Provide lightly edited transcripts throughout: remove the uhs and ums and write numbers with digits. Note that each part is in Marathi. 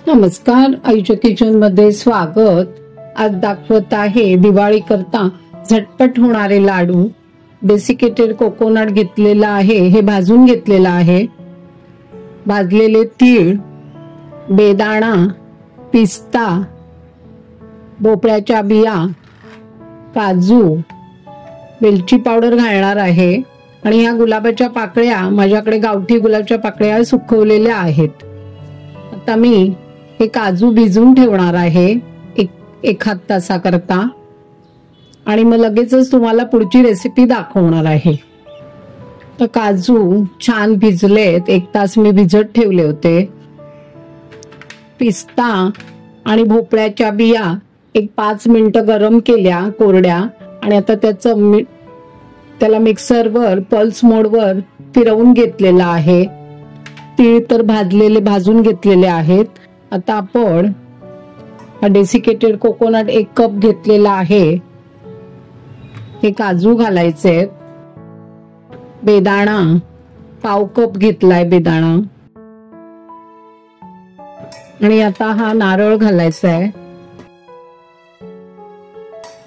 नमस्कार, आईच्या किचन मध्ये स्वागत। आज दाखवत आहे दिवाळी करता झटपट होणारे लाडू। डेसिकेटेड कोकोनट घेतलेला आहे, हे भाजून घेतलेला आहे। भाजलेले तीळ, बेदाणा, पिस्ता, भोपळ्याच्या बिया, काजू, वेलची पावडर घालणार आहे आणि ह्या गुलाबाच्या पाकळ्या, माझ्याकडे गावठी गुलाबाच्या पाकळ्या सुकवलेल्या आहेत। आता मी हे काजू भिजून ठेवणार आहे एक तासाकरता आणि मग लगेचच तुम्हाला पुढची रेसिपी दाखवणार आहे। तर काजू छान भिजलेत, 1 तास मी भिजत ठेवले होते। पिस्ता आणि भोपळ्याच्या बिया 5 मिनिटं गरम केल्या कोरड्या आणि आता त्याला मिक्सरवर पल्स मोडवर फिरवून घेतलेला आहे। तीळ तर भाजून घेतलेले आहेत। आता आपण डेसिकेटेड कोकोनट 1 कप घेतलेला आहे, हे काजू घालायचे। बेदाणा पाव कप घेतलाय बेदाणा आणि आता हा नारळ घालायचा आहे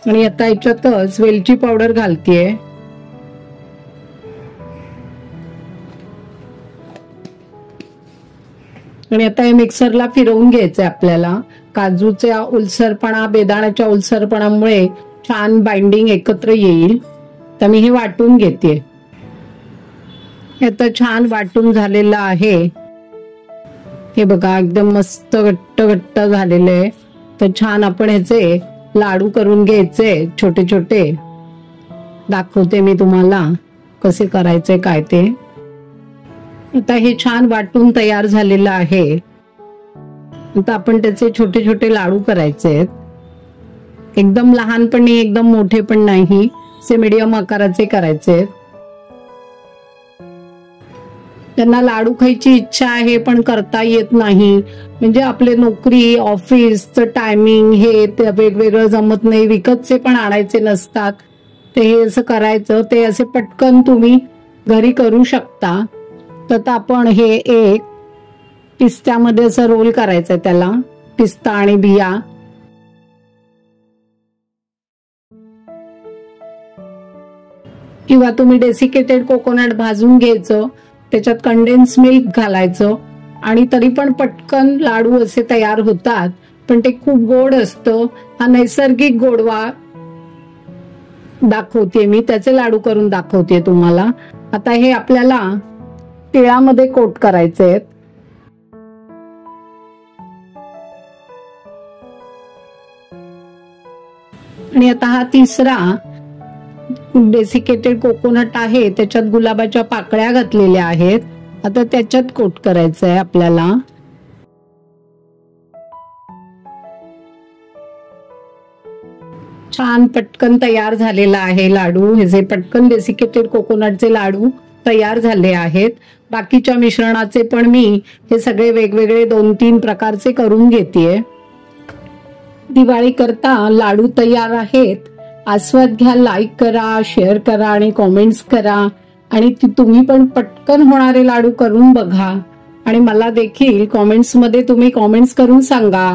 आणि आता याच्यातच वेलची पावडर घालतेय। आणि आता हे मिक्सरला फिरवून घ्यायचंय आपल्याला। काजूच्या उलसरपणा, बेदाण्याच्या उलसरपणामुळे छान बाइंडिंग एकत्र येईल। तर मी हे वाटून घेते। आता छान वाटून झालेलं आहे, हे बघा एकदम मस्त घट्ट घट्ट झालेलं आहे। तर छान आपण ह्याचे लाडू करून घ्यायचे, छोटे छोटे। दाखवते मी तुम्हाला कसे करायचे काय ते। आता हे छान वाटून तयार झालेलं आहे। आता आपण त्याचे छोटे छोटे लाडू करायचे, एकदम लहान पण नाही, एकदम मोठे पण नाही, असे मीडियम आकाराचे करायचे। त्यांना लाडू खायची इच्छा आहे पण करता येत नाही, म्हणजे आपले नोकरी ऑफिसचं टायमिंग हे ते वेगवेगळं जमत नाही, विकतचे पण आणायचे नसतात। ते हे असं करायचं, ते असे पटकन तुम्ही घरी करू शकता। तर आपण हे एक पिस्त्यामध्ये असं रोल करायचं, त्याला पिस्ता आणि बिया किंवा तुम्ही डेसिकेटेड कोकोनट भाजून घ्यायचं, त्याच्यात कंडेन्स मिल्क घालायचं आणि तरी पण पटकन लाडू असे तयार होतात। पण ते खूप गोड असतं, हा नैसर्गिक गोडवा दाखवते मी, त्याचे लाडू करून दाखवते तुम्हाला। आता हे आपल्याला तिळामध्ये कोट करायचे आहेत। आणि आता हा तिसरा डेसिकेटेड कोकोनट आहे, त्याच्यात गुलाबाच्या पाकळ्या घातलेल्या आहेत। आता त्याच्यात कोट करायचं आहे आपल्याला। छान पटकन तयार झालेला आहे लाडू। हे जे पटकन डेसिकेटेड कोकोनटचे लाडू तयार झाले आहेत। बाकीच्या मिश्रणाचे पण मी हे सगळे वेगवेगळे 2-3 प्रकारचे करून घेतेय। दिवाळी करता लाडू तयार आहेत। आस्वाद घ्या, लाईक करा, शेअर करा आणि कॉमेंट्स करा आणि तुम्ही पण पटकन होणारे लाडू करून बघा आणि मला देखील कॉमेंट्स मध्ये तुम्ही कॉमेंट्स करून सांगा